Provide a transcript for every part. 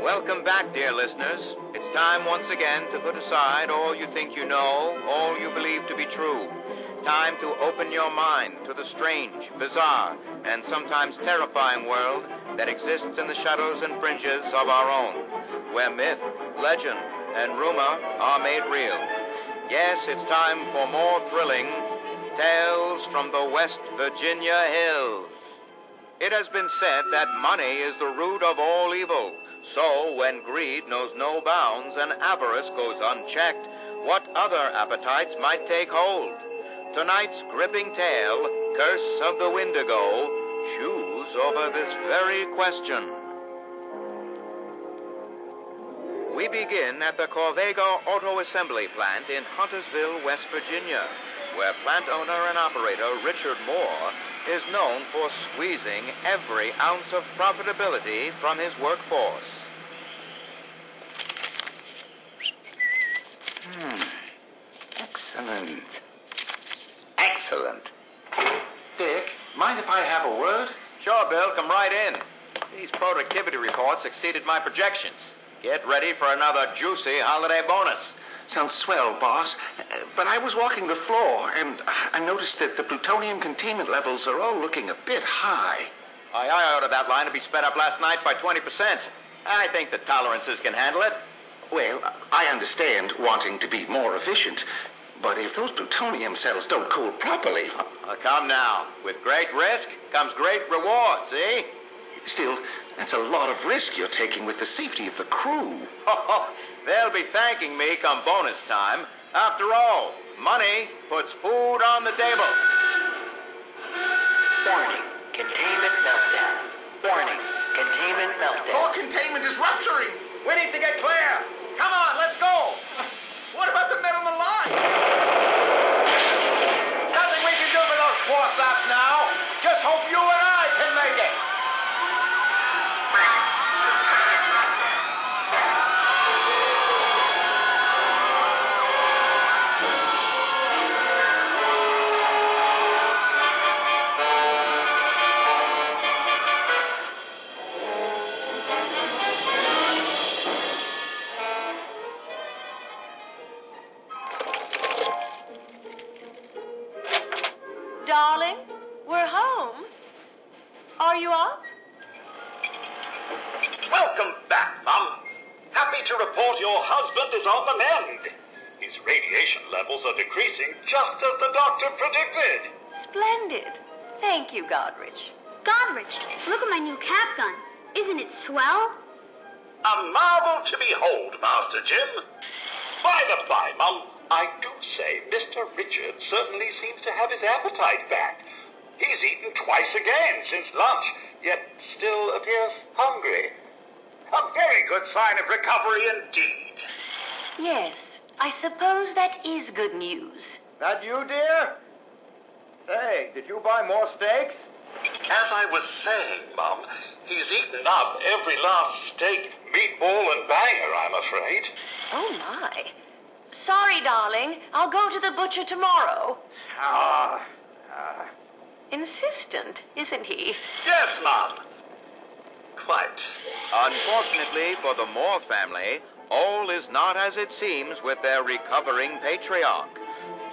Welcome back, dear listeners. It's time once again to put aside all you think you know, all you believe to be true. Time to open your mind to the strange, bizarre, and sometimes terrifying world that exists in the shadows and fringes of our own, where myth, legend, and rumor are made real. Yes, it's time for more thrilling tales from the West Virginia hills. It has been said that money is the root of all evil. So, when greed knows no bounds and avarice goes unchecked, what other appetites might take hold? Tonight's gripping tale, Curse of the Wendigo, chews over this very question. We begin at the Corvega Auto Assembly Plant in Huntersville, West Virginia, where plant owner and operator Richard Moore is known for squeezing every ounce of profitability from his workforce. Excellent. Excellent. Dick, mind if I have a word? Sure, Bill, come right in. These productivity reports exceeded my projections. Get ready for another juicy holiday bonus. Sounds swell, boss. But I was walking the floor, and I noticed that the plutonium containment levels are all looking a bit high. I ordered that line to be sped up last night by 20%. I think the tolerances can handle it. Well, I understand wanting to be more efficient, but if those plutonium cells don't cool properly... Come now. With great risk comes great reward, see? Still, that's a lot of risk you're taking with the safety of the crew. They'll be thanking me come bonus time. After all, money puts food on the table. Warning, containment meltdown. Warning, containment meltdown. Core containment is rupturing. We need to get clear. Come on, let's go. What about the men on the line? Nothing we can do for those poor sops now. Just hope you and I can make it. Darling, we're home. Are you up? Welcome back, Mum. Happy to report your husband is on the mend. His radiation levels are decreasing just as the doctor predicted. Splendid. Thank you, Godrich. Godrich, look at my new cap gun. Isn't it swell? A marvel to behold, Master Jim. By the by, Mum, I do say Mr. Richard certainly seems to have his appetite back. He's eaten twice again since lunch, yet still appears hungry. A very good sign of recovery indeed. Yes, I suppose that is good news. That you, dear? Say, did you buy more steaks? As I was saying, Mum, he's eaten up every last steak, meatball, and banger, I'm afraid. Oh, my. Sorry, darling. I'll go to the butcher tomorrow. Insistent, isn't he? Yes, Mum. Quite. Unfortunately for the Moore family, all is not as it seems with their recovering patriarch.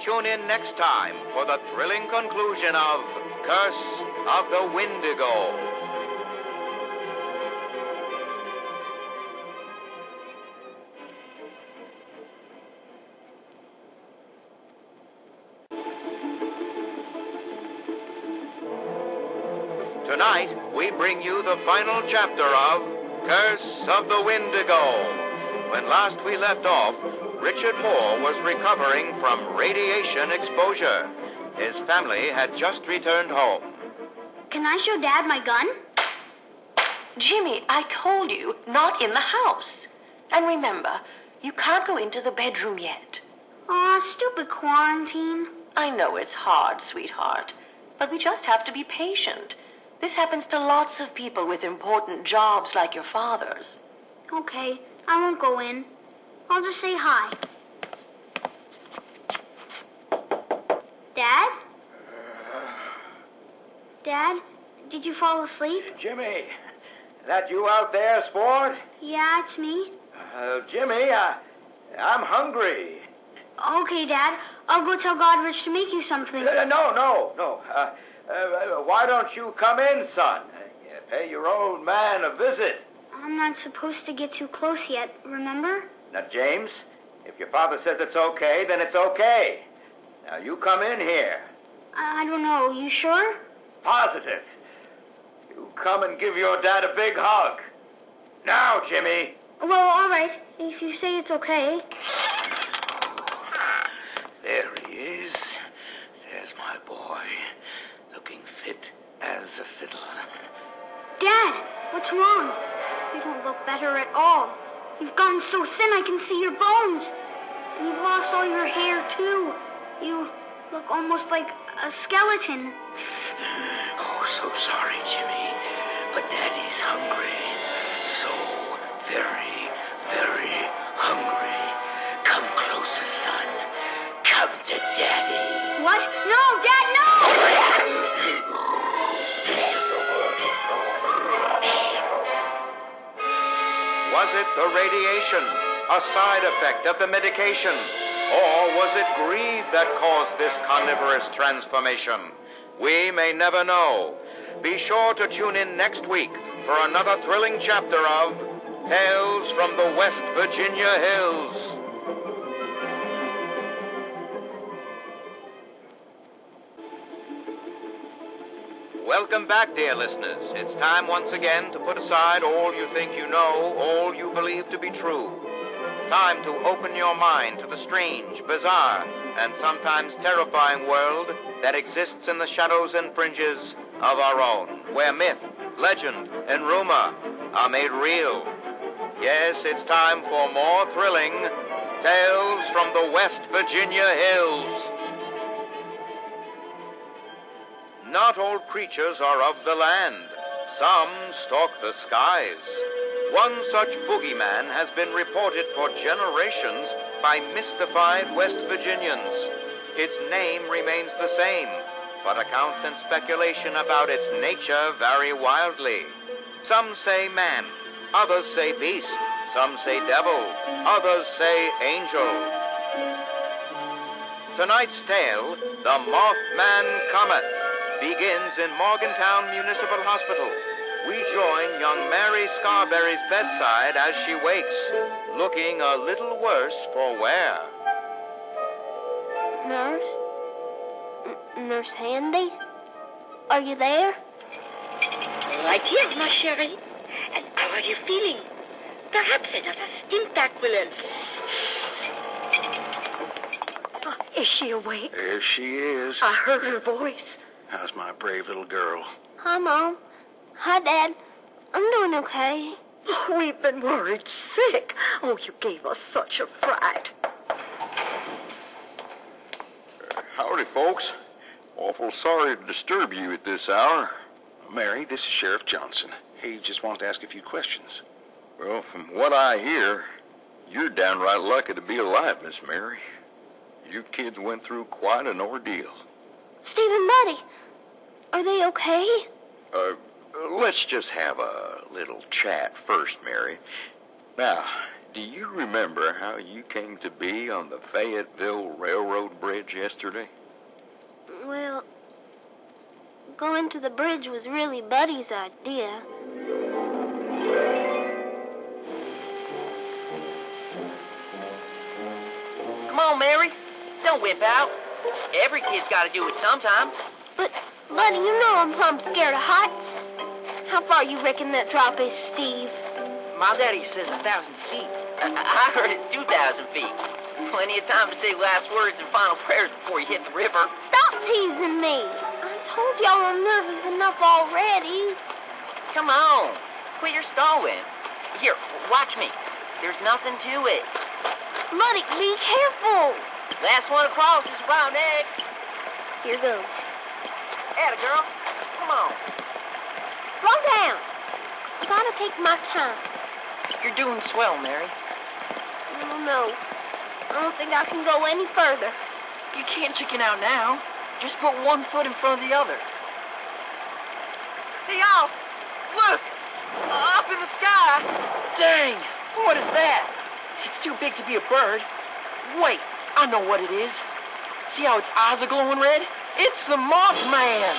Tune in next time for the thrilling conclusion of Curse of the Wendigo. Tonight, we bring you the final chapter of Curse of the Wendigo. When last we left off, Richard Moore was recovering from radiation exposure. His family had just returned home. Can I show Dad my gun? Jimmy, I told you, not in the house. And remember, you can't go into the bedroom yet. Aw, stupid quarantine. I know it's hard, sweetheart, but we just have to be patient. This happens to lots of people with important jobs like your father's. Okay, I won't go in. I'll just say hi. Dad? Dad, did you fall asleep? Jimmy, That you out there, sport? Yeah, it's me. Jimmy, I'm hungry. Okay, Dad. I'll go tell Godrich to make you something. No. Why don't you come in, son? Pay your old man a visit. I'm not supposed to get too close yet, remember? Now, James, if your father says it's okay, then it's okay. Now, you come in here. I don't know. You sure? Positive. You come and give your dad a big hug. Now, Jimmy. Well, all right. If you say it's okay. There he is. There's my boy, looking fit as a fiddle. Dad, what's wrong? You don't look better at all. You've gotten so thin I can see your bones. And you've lost all your hair, too. You look almost like a skeleton. Oh, so sorry, Jimmy. But Daddy's hungry. So very, very hungry. Come closer, son. Come to Daddy. What? No, Dad, no! Was it the radiation, a side effect of the medication? Or was it greed that caused this carnivorous transformation? We may never know. Be sure to tune in next week for another thrilling chapter of Tales from the West Virginia Hills. Welcome back, dear listeners. It's time once again to put aside all you think you know, all you believe to be true. Time to open your mind to the strange, bizarre, and sometimes terrifying world that exists in the shadows and fringes of our own, where myth, legend, and rumor are made real. Yes, it's time for more thrilling Tales from the West Virginia Hills. Not all creatures are of the land. Some stalk the skies. One such boogeyman has been reported for generations by mystified West Virginians. Its name remains the same, but accounts and speculation about its nature vary wildly. Some say man, others say beast, some say devil, others say angel. Tonight's tale, the Mothman Comet, begins in Morgantown Municipal Hospital. We join young Mary Scarberry's bedside as she wakes, looking a little worse for wear. Nurse? Nurse Handy? Are you there? Right here, ma chérie. And how are you feeling? Perhaps another stim pack will help. Oh, is she awake? There she is. I heard her voice. How's my brave little girl? Hi, Mom. Hi, Dad. I'm doing okay. Oh, we've been worried sick. Oh, you gave us such a fright. Howdy, folks. Awful sorry to disturb you at this hour. Mary, this is Sheriff Johnson. He just wanted to ask a few questions. Well, from what I hear, you're downright lucky to be alive, Miss Mary. You kids went through quite an ordeal. Steve and Buddy, are they okay? Let's just have a little chat first, Mary. Now, do you remember how you came to be on the Fayetteville Railroad Bridge yesterday? Well, going to the bridge was really Buddy's idea. Come on, Mary. Don't whip out. Every kid's got to do it sometimes. But, Buddy, you know I'm plumb scared of heights. How far you reckon that drop is, Steve? My daddy says 1,000 feet. I heard it's 2,000 feet. Plenty of time to say last words and final prayers before you hit the river. Stop teasing me. I told y'all I'm nervous enough already. Come on. Quit your stalling. Here, watch me. There's nothing to it. Buddy, be careful. Last one across is round egg. Here goes. Atta girl. Come on. Slow down. I gotta take my time. You're doing swell, Mary. Oh, no. I don't think I can go any further. You can't chicken out now. Just put one foot in front of the other. Hey, y'all. Look. Up in the sky. Dang, what is that? It's too big to be a bird. Wait, I know what it is. See how its eyes are glowing red? It's the Mothman.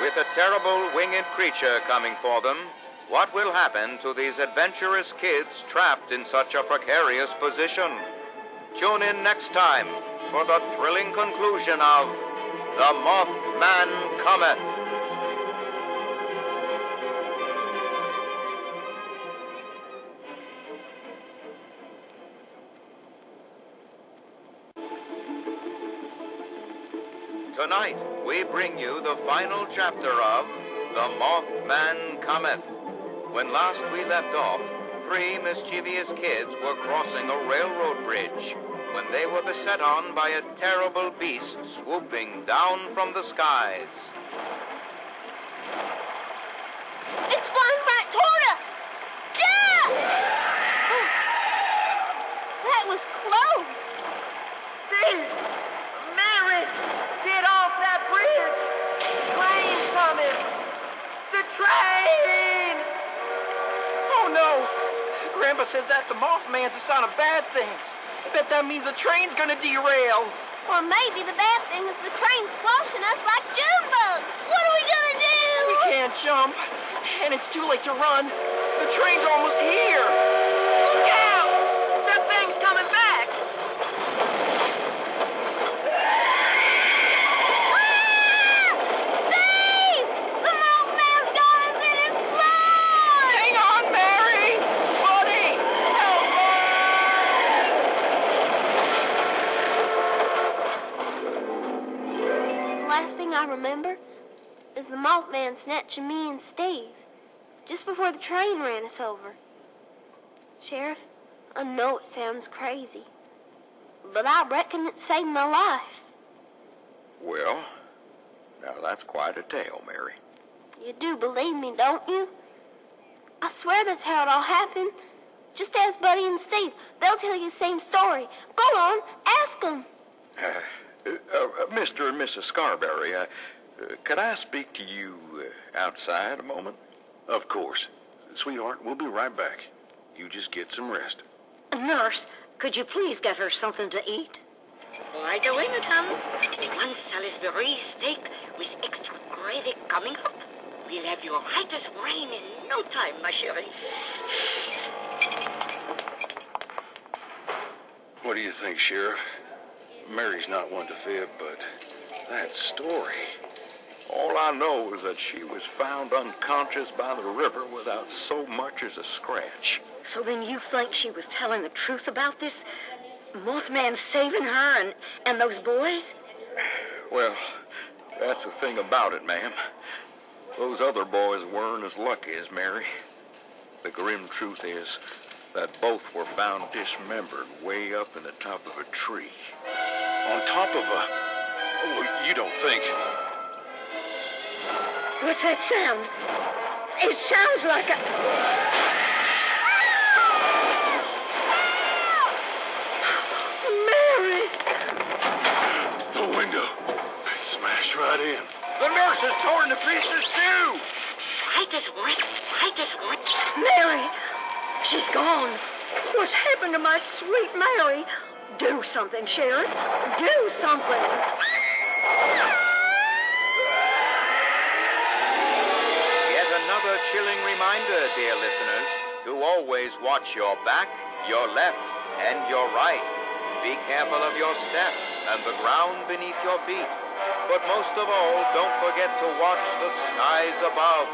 With a terrible winged creature coming for them, what will happen to these adventurous kids trapped in such a precarious position? Tune in next time for the thrilling conclusion of The Mothman Comet. Tonight, we bring you the final chapter of The Mothman Comet. When last we left off, 3 mischievous kids were crossing a railroad bridge when they were beset on by a terrible beast swooping down from the skies. It's flying right toward us! Yeah! That was close. Mary, get off that bridge. Train's coming. The train! Oh, no. Grandpa says that the Mothman's a sign of bad things. Bet that means the train's gonna derail. Or maybe the bad thing is the train's squashing us like June bugs. What are we gonna do? We can't jump, and it's too late to run. The train's almost here. Look out! That thing's coming back. Steve! The Mothman's got us in his claws! Hang on, Mary! Buddy! Help The last thing I remember is the Mothman snatching me and Steve just before the train ran us over. Sheriff, I know it sounds crazy, but I reckon it saved my life. Well, now that's quite a tale, Mary. You do believe me, don't you? I swear that's how it all happened. Just ask Buddy and Steve. They'll tell you the same story. Go on, ask them. Mr. and Mrs. Scarberry, could I speak to you outside a moment? Of course. Sweetheart, we'll be right back. You just get some rest. Nurse, could you please get her something to eat? Right away, madame. 1 Salisbury steak with extra gravy coming up. We'll have you right as rain in no time, ma chérie. What do you think, Sheriff? Mary's not one to fib, but that story... All I know is that she was found unconscious by the river without so much as a scratch. So then you think she was telling the truth about this? Mothman saving her and those boys? Well, that's the thing about it, ma'am. Those other boys weren't as lucky as Mary. The grim truth is that both were found dismembered way up in the top of a tree. On top of a... Oh, you don't think... What's that sound? It sounds like a... Mary! The window. It smashed right in. The nurse is torn to pieces, too! Right as what? Mary! She's gone. What's happened to my sweet Mary? Do something, Sheriff. Do something. Another chilling reminder, dear listeners, to always watch your back, your left, and your right. Be careful of your step and the ground beneath your feet. But most of all, don't forget to watch the skies above.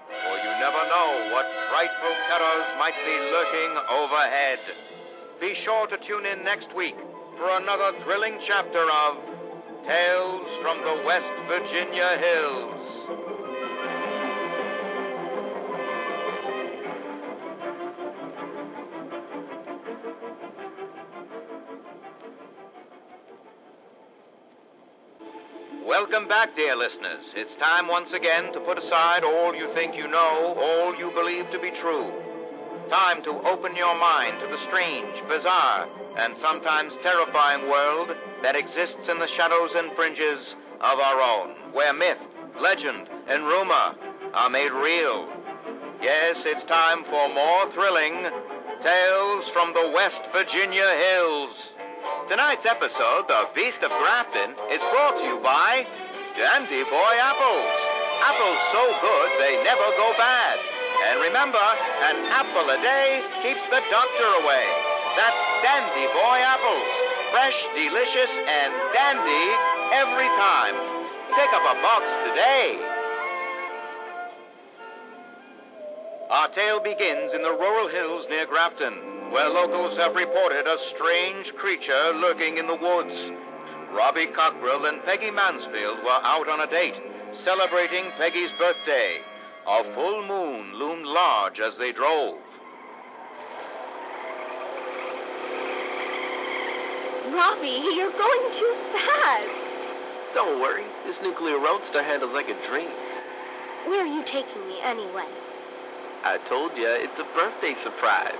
For you never know what frightful terrors might be lurking overhead. Be sure to tune in next week for another thrilling chapter of Tales from the West Virginia Hills. Welcome back, dear listeners. It's time once again to put aside all you think you know, all you believe to be true. Time to open your mind to the strange, bizarre, and sometimes terrifying world that exists in the shadows and fringes of our own, where myth, legend, and rumor are made real. Yes, it's time for more thrilling tales from the West Virginia hills. Tonight's episode, The Beast of Grafton, is brought to you by Dandy Boy Apples. Apples so good they never go bad. And remember, an apple a day keeps the doctor away. That's Dandy Boy Apples. Fresh, delicious, and dandy every time. Pick up a box today. Our tale begins in the rural hills near Grafton, where locals have reported a strange creature lurking in the woods. Robbie Cockrell and Peggy Mansfield were out on a date, celebrating Peggy's birthday. A full moon loomed large as they drove. Robbie, you're going too fast. Don't worry. This nuclear roadster handles like a dream. Where are you taking me anyway? I told you, it's a birthday surprise.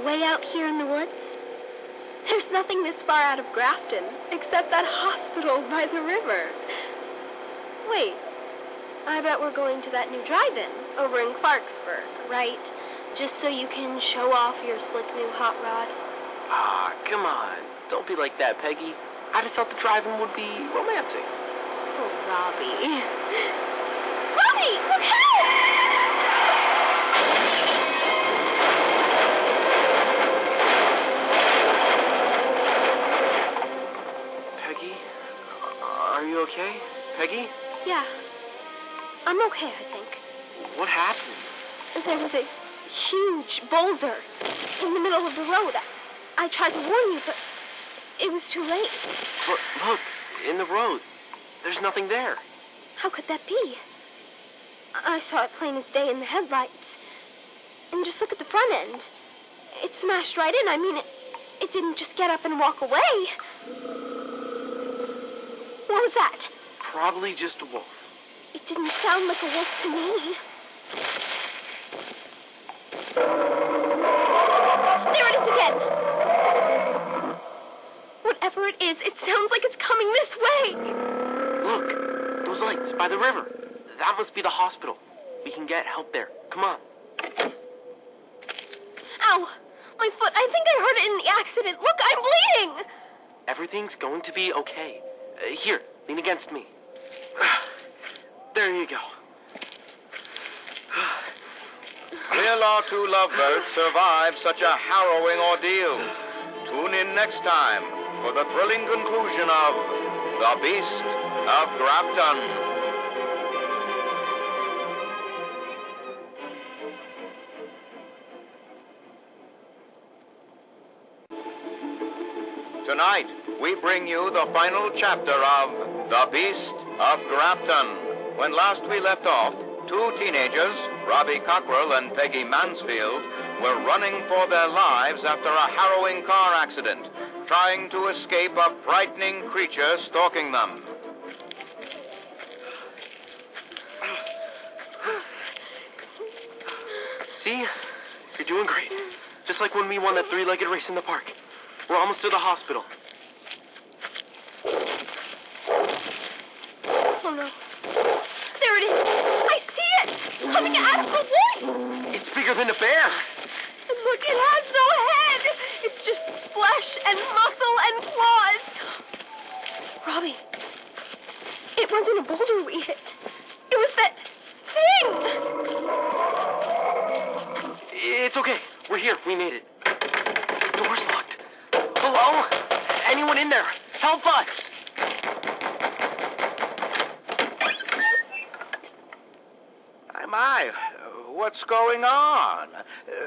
Way out here in the woods? There's nothing this far out of Grafton except that hospital by the river. Wait, I bet we're going to that new drive-in over in Clarksburg, right? Just so you can show off your slick new hot rod. Ah, come on. Don't be like that, Peggy. I just thought the drive-in would be romantic. Oh, Robbie. Robbie, look out! Peggy? Are you okay? Peggy? Yeah. I'm okay, I think. What happened? There was a huge boulder in the middle of the road. I tried to warn you, but it was too late. But look, in the road. There's nothing there. How could that be? I saw it plain as day in the headlights. And just look at the front end. It smashed right in. I mean, it didn't just get up and walk away. What was that? Probably just a wolf. It didn't sound like a wolf to me. There it is again! Whatever it is, it sounds like it's coming this way! Look, those lights by the river. That must be the hospital. We can get help there. Come on. Ow! My foot, I think I hurt it in the accident. Look, I'm bleeding! Everything's going to be okay. Here, lean against me. There you go. Will our two lovebirds survive such a harrowing ordeal? Tune in next time for the thrilling conclusion of The Beast of Grafton. Tonight, we bring you the final chapter of The Beast of Grafton. When last we left off, two teenagers, Robbie Cockrell and Peggy Mansfield, were running for their lives after a harrowing car accident, trying to escape a frightening creature stalking them. See? You're doing great. Just like when we won that three-legged race in the park. We're almost to the hospital. Oh, no. There it is. I see it. Coming out of the woods. It's bigger than a bear. And look, it has no head. It's just flesh and muscle and claws. Robbie, it wasn't a boulder we hit. It was that thing. It's okay. We're here. We made it. Door's locked. Hello? Anyone in there? Help us! My, what's going on?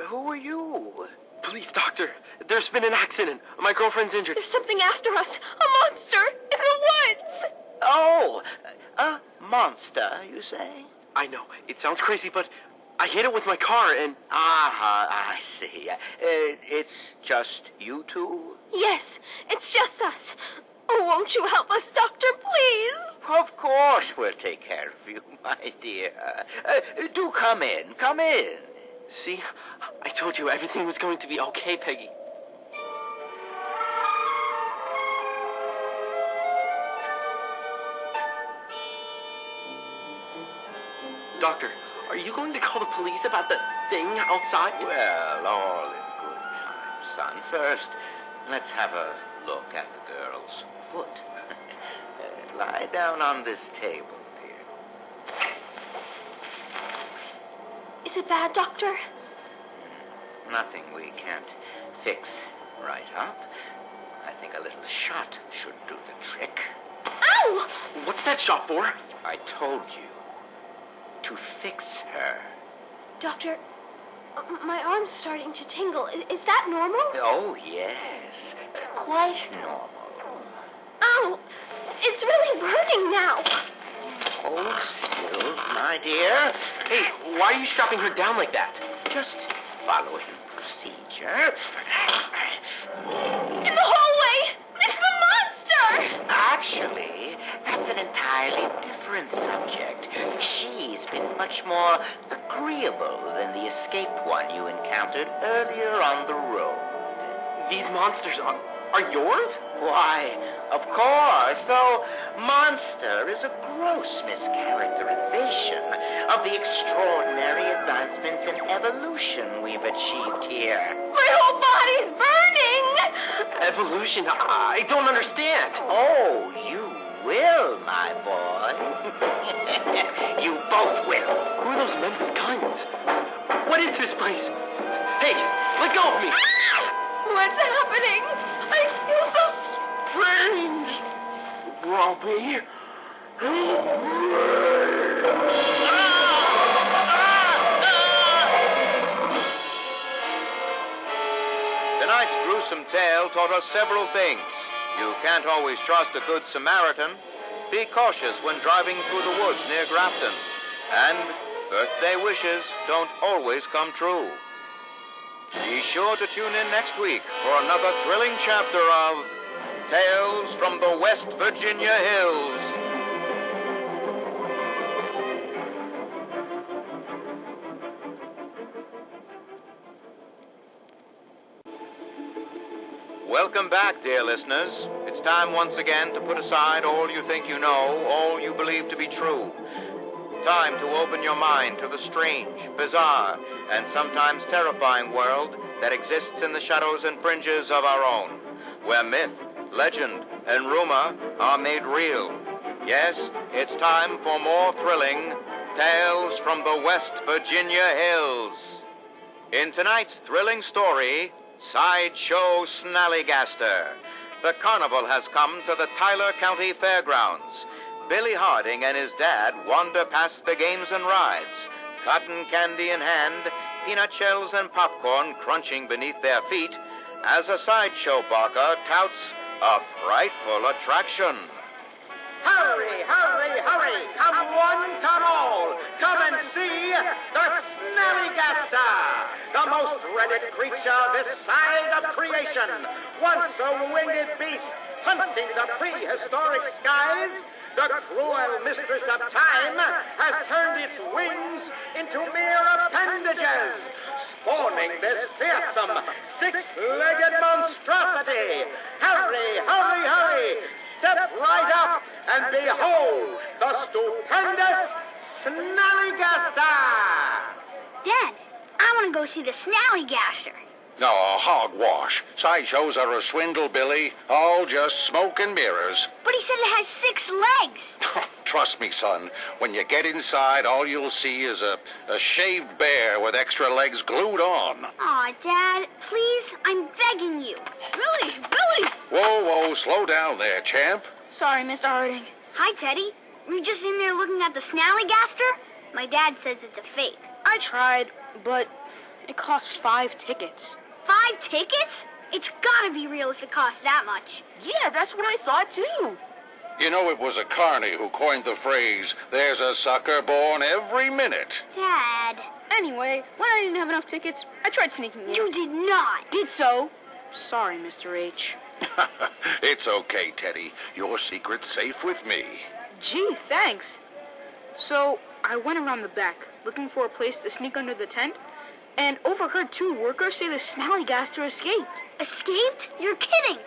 Who are you? Please, doctor. There's been an accident. My girlfriend's injured. There's something after us. A monster in the woods. Oh, a monster, you say? I know. It sounds crazy, but I hit it with my car and... I see. It's just you two? Yes, it's just us. Oh, won't you help us, doctor, please? Of course we'll take care of you, my dear. Do come in. Come in. See, I told you everything was going to be okay, Peggy. Doctor, are you going to call the police about the thing outside? Well, all in good time, son. First, let's have a look at the girl's foot. Lie down on this table, dear. Is it bad, Doctor? Nothing we can't fix right up. I think a little shot should do the trick. Ow! What's that shot for? I told you. To fix her. Doctor, my arm's starting to tingle. Is that normal? Oh, yes. Quite normal. Ow! It's really burning now. Hold still, my dear. Hey, why are you strapping her down like that? Just following procedure. In the hallway! It's the monster! Actually, that's an entirely different subject. She's been much more agreeable than the escaped one you encountered earlier on the road. These monsters are yours? Why, of course, though monster is a gross mischaracterization of the extraordinary advancements in evolution we've achieved here. My whole body's burning! Evolution? I don't understand. Oh, you will, my boy. You both will. Who are those men with guns? What is this place? Hey, let go of me! What's happening? I feel so strange. Robbie? Tonight's gruesome tale taught us several things. You can't always trust a good Samaritan. Be cautious when driving through the woods near Grafton. And birthday wishes don't always come true. Be sure to tune in next week for another thrilling chapter of Tales from the West Virginia Hills. Welcome back, dear listeners. It's time once again to put aside all you think you know, all you believe to be true. Time to open your mind to the strange, bizarre, and sometimes terrifying world that exists in the shadows and fringes of our own, where myth, legend, and rumor are made real. Yes, it's time for more thrilling Tales from the West Virginia Hills. In tonight's thrilling story, Sideshow Snallygaster. The carnival has come to the Tyler County Fairgrounds. Billy Harding and his dad wander past the games and rides, cotton candy in hand, peanut shells and popcorn crunching beneath their feet, as a sideshow barker touts a frightful attraction. Hurry, hurry, hurry! Come one, come all! Come and see the Snallygaster, the most dreaded creature this side of creation. Once a winged beast hunting the prehistoric skies, the cruel mistress of time has turned its wings into mere appendages, spawning this fearsome six-legged monstrosity. Hurry, hurry, hurry! Step right up and behold the stupendous Snallygaster! Dad, I want to go see the Snallygaster. No, hogwash. Sideshows are a swindle, Billy. All just smoke and mirrors. But he said it has 6 legs. Trust me, son. When you get inside, all you'll see is a shaved bear with extra legs glued on. Aw, Dad, please, I'm begging you. Billy! Whoa, slow down there, champ. Sorry, Mr. Harding. Hi, Teddy. Were you just in there looking at the Snallygaster? My dad says it's a fake. I tried, but it costs 5 tickets. 5 tickets? It's gotta be real if it costs that much. Yeah, that's what I thought, too. You know, it was a carny who coined the phrase, there's a sucker born every minute. Dad. Anyway, when I didn't have enough tickets, I tried sneaking in. You did not. Did so. Sorry, Mr. H. It's okay, Teddy. Your secret's safe with me. Gee, thanks. So, I went around the back, looking for a place to sneak under the tent, And overheard 2 workers say the Snallygaster escaped. Escaped? You're kidding.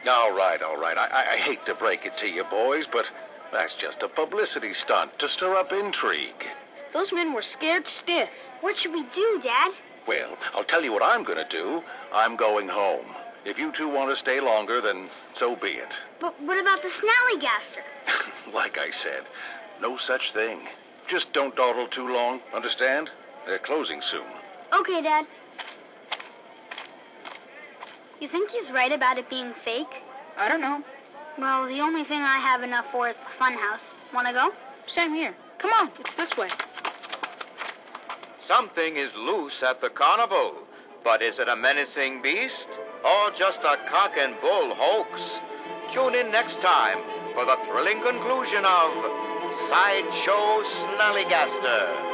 All right. I hate to break it to you, boys, but that's just a publicity stunt to stir up intrigue. Those men were scared stiff. What should we do, Dad? Well, I'll tell you what I'm going to do. I'm going home. If you 2 want to stay longer, then so be it. But what about the Snallygaster? Like I said, no such thing. Just don't dawdle too long, understand? They're closing soon. Okay, Dad. You think he's right about it being fake? I don't know. Well, the only thing I have enough for is the funhouse. Want to go? Same here. Come on, it's this way. Something is loose at the carnival. But is it a menacing beast or just a cock and bull hoax? Tune in next time for the thrilling conclusion of Sideshow Snallygaster.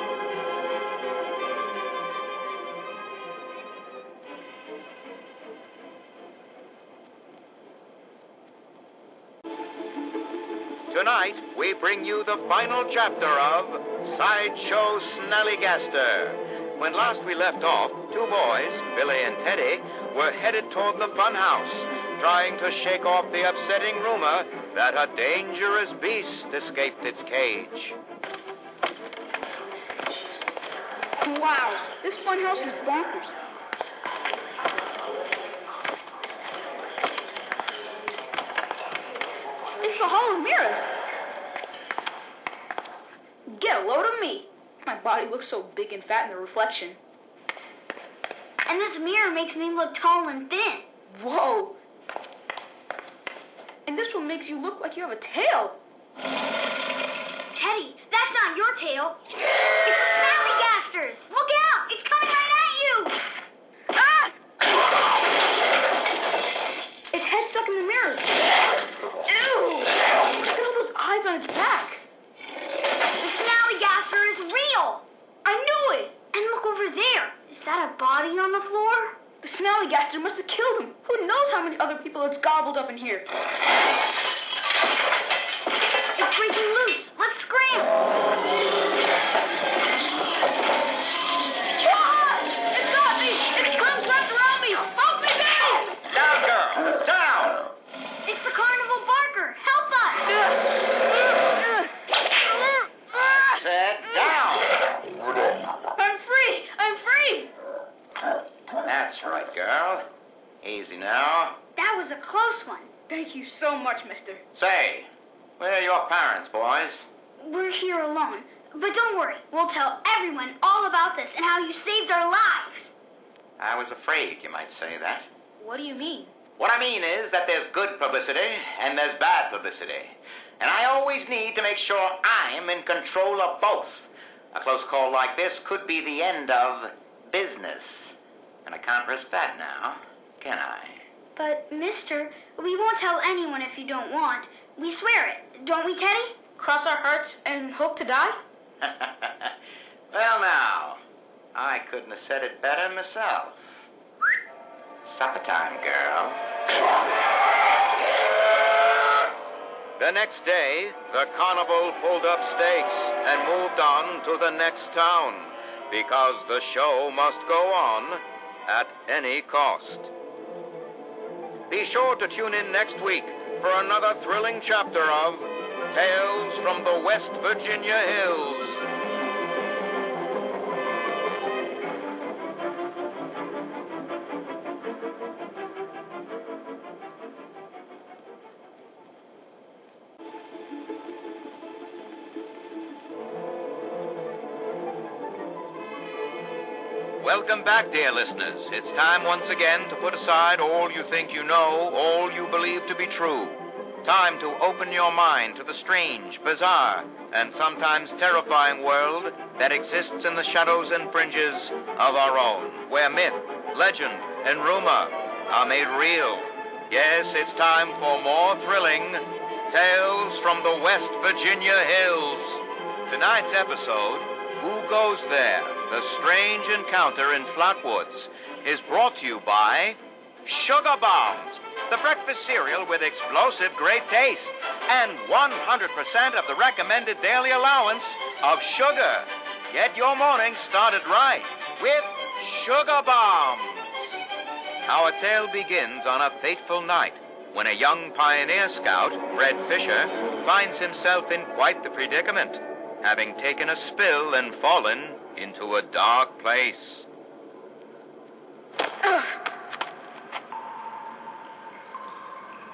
Tonight, we bring you the final chapter of Sideshow Snallygaster. When last we left off, 2 boys, Billy and Teddy, were headed toward the funhouse, trying to shake off the upsetting rumor that a dangerous beast escaped its cage. Wow, this funhouse is bonkers. It's the Hall of Mirrors. Get a load of me. My body looks so big and fat in the reflection. And this mirror makes me look tall and thin. Whoa. And this one makes you look like you have a tail. Teddy, that's not your tail. It's the Snallygaster's. Look out! It's coming right at you! Ah! Its head's stuck in the mirror. Ew! Look at all those eyes on its back. The Snallygaster is real. I knew it. And look over there. Is that a body on the floor? The Snallygaster must have killed him. Who knows how many other people it's gobbled up in here. It's breaking loose. Let's scram. Ah! It's got me. Its limbs wrapped around me. Help me, Daddy. Down, girl. Down. It's the carnival barker. Help us. Sit down. I'm free. I'm free. That's right, girl. Easy now. That was a close one. Thank you so much, mister. Say, where are your parents, boys? We're here alone. But don't worry. We'll tell everyone all about this and how you saved our lives. I was afraid you might say that. What do you mean? What I mean is that there's good publicity and there's bad publicity. And I always need to make sure I'm in control of both. A close call like this could be the end of business. And I can't risk that now, can I? But, mister, we won't tell anyone if you don't want. We swear it. Don't we, Teddy? Cross our hearts and hope to die? Well, now, I couldn't have said it better myself. Supper time, girl. The next day, the carnival pulled up stakes and moved on to the next town, because the show must go on at any cost. Be sure to tune in next week for another thrilling chapter of Tales from the West Virginia Hills. Welcome back, dear listeners. It's time once again to put aside all you think you know, all you believe to be true. Time to open your mind to the strange, bizarre, and sometimes terrifying world that exists in the shadows and fringes of our own, where myth, legend, and rumor are made real. Yes, it's time for more thrilling Tales from the West Virginia Hills. Tonight's episode, Who Goes There? The Strange Encounter in Flatwoods, is brought to you by Sugar Bombs, the breakfast cereal with explosive great taste and 100% of the recommended daily allowance of sugar. Get your morning started right with Sugar Bombs. Our tale begins on a fateful night when a young pioneer scout, Fred Fisher, finds himself in quite the predicament, having taken a spill and fallen into a dark place.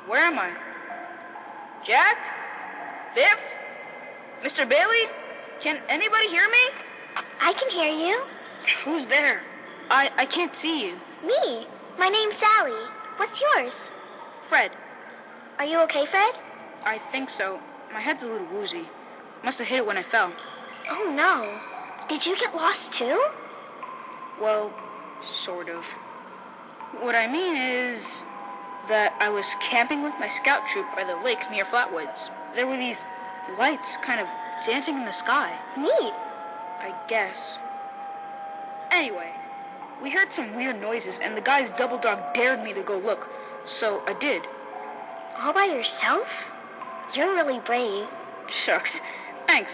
Where am I? Jack? Biff? Mr. Bailey? Can anybody hear me? I can hear you. Who's there? I can't see you. Me. My name's Sally. What's yours? Fred. Are you okay, Fred? I think so. My head's a little woozy. Must have hit it when I fell. Oh, no. Did you get lost, too? Well, sort of. What I mean is that I was camping with my scout troop by the lake near Flatwoods. There were these lights kind of dancing in the sky. Neat. I guess. Anyway, we heard some weird noises, and the guy's double dog dared me to go look, so I did. All by yourself? You're really brave. Shucks. Thanks.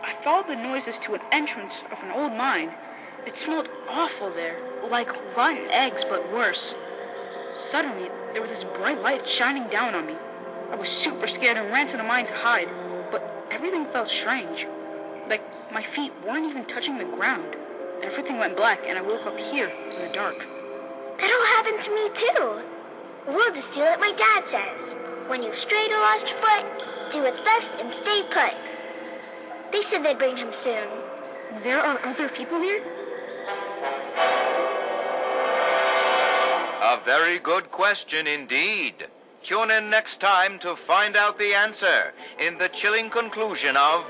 I followed the noises to an entrance of an old mine. It smelled awful there, like rotten eggs, but worse. Suddenly, there was this bright light shining down on me. I was super scared and ran to the mine to hide, but everything felt strange. Like my feet weren't even touching the ground. Everything went black, and I woke up here in the dark. That all happened to me, too. We'll just do what my dad says. When you've strayed or lost your foot, do what's best and stay put. They said they'd bring him soon. There are other people here? A very good question indeed. Tune in next time to find out the answer in the chilling conclusion of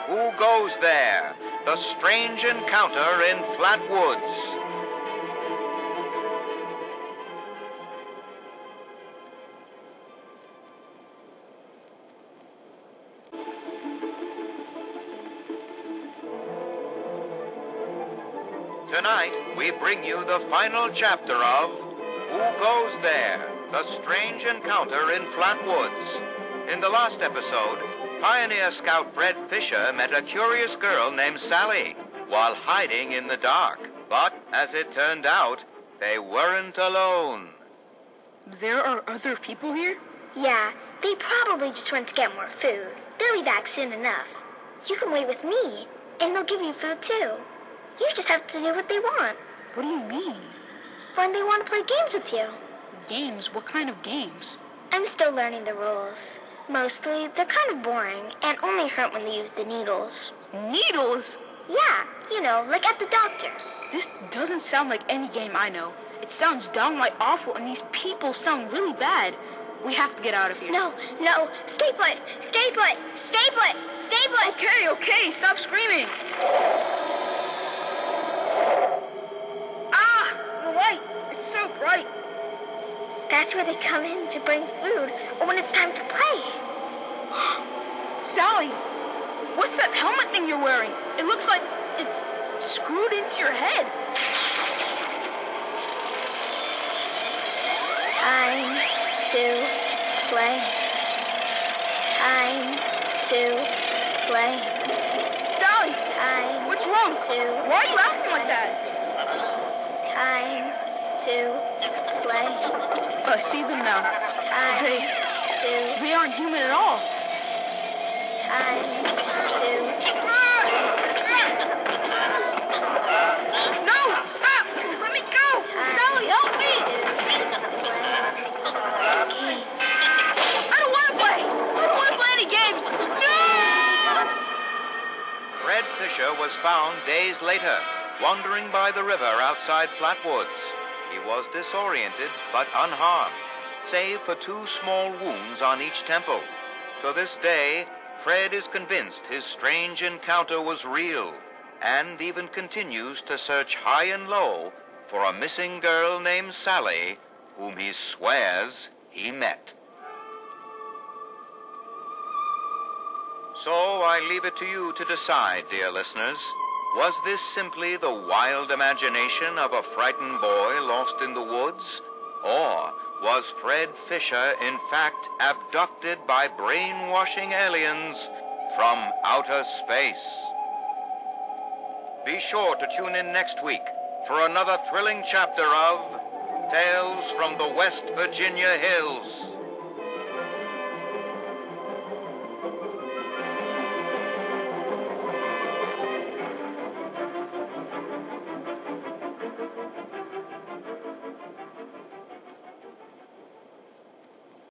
Who Goes There? The Strange Encounter in Flatwoods. Tonight, we bring you the final chapter of Who Goes There? The Strange Encounter in Flatwoods. In the last episode, Pioneer Scout Fred Fisher met a curious girl named Sally while hiding in the dark. But, as it turned out, they weren't alone. There are other people here? Yeah, they probably just went to get more food. They'll be back soon enough. You can wait with me, and they'll give you food too. You just have to do what they want. What do you mean? When they want to play games with you. Games? What kind of games? I'm still learning the rules. Mostly, they're kind of boring and only hurt when they use the needles. Needles? Yeah, you know, like at the doctor. This doesn't sound like any game I know. It sounds downright awful, and these people sound really bad. We have to get out of here. No, stay put, stay put, stay put, stay put. Okay, stop screaming. The light, it's so bright. That's where they come in to bring food, or when it's time to play. Sally, what's that helmet thing you're wearing? It looks like it's screwed into your head. Time to play. Time to play. Sally, what's wrong? Why are you acting like that? Time to play. I see them now. Time They aren't human at all. Time to... No! Stop! Let me go! Sally, help me! I don't want to play! I don't want to play any games! No! Fred Fisher was found days later, wandering by the river outside Flatwoods. He was disoriented but unharmed, save for 2 small wounds on each temple. To this day, Fred is convinced his strange encounter was real, and even continues to search high and low for a missing girl named Sally, whom he swears he met. So I leave it to you to decide, dear listeners. Was this simply the wild imagination of a frightened boy lost in the woods? Or was Fred Fisher, in fact, abducted by brainwashing aliens from outer space? Be sure to tune in next week for another thrilling chapter of Tales from the West Virginia Hills.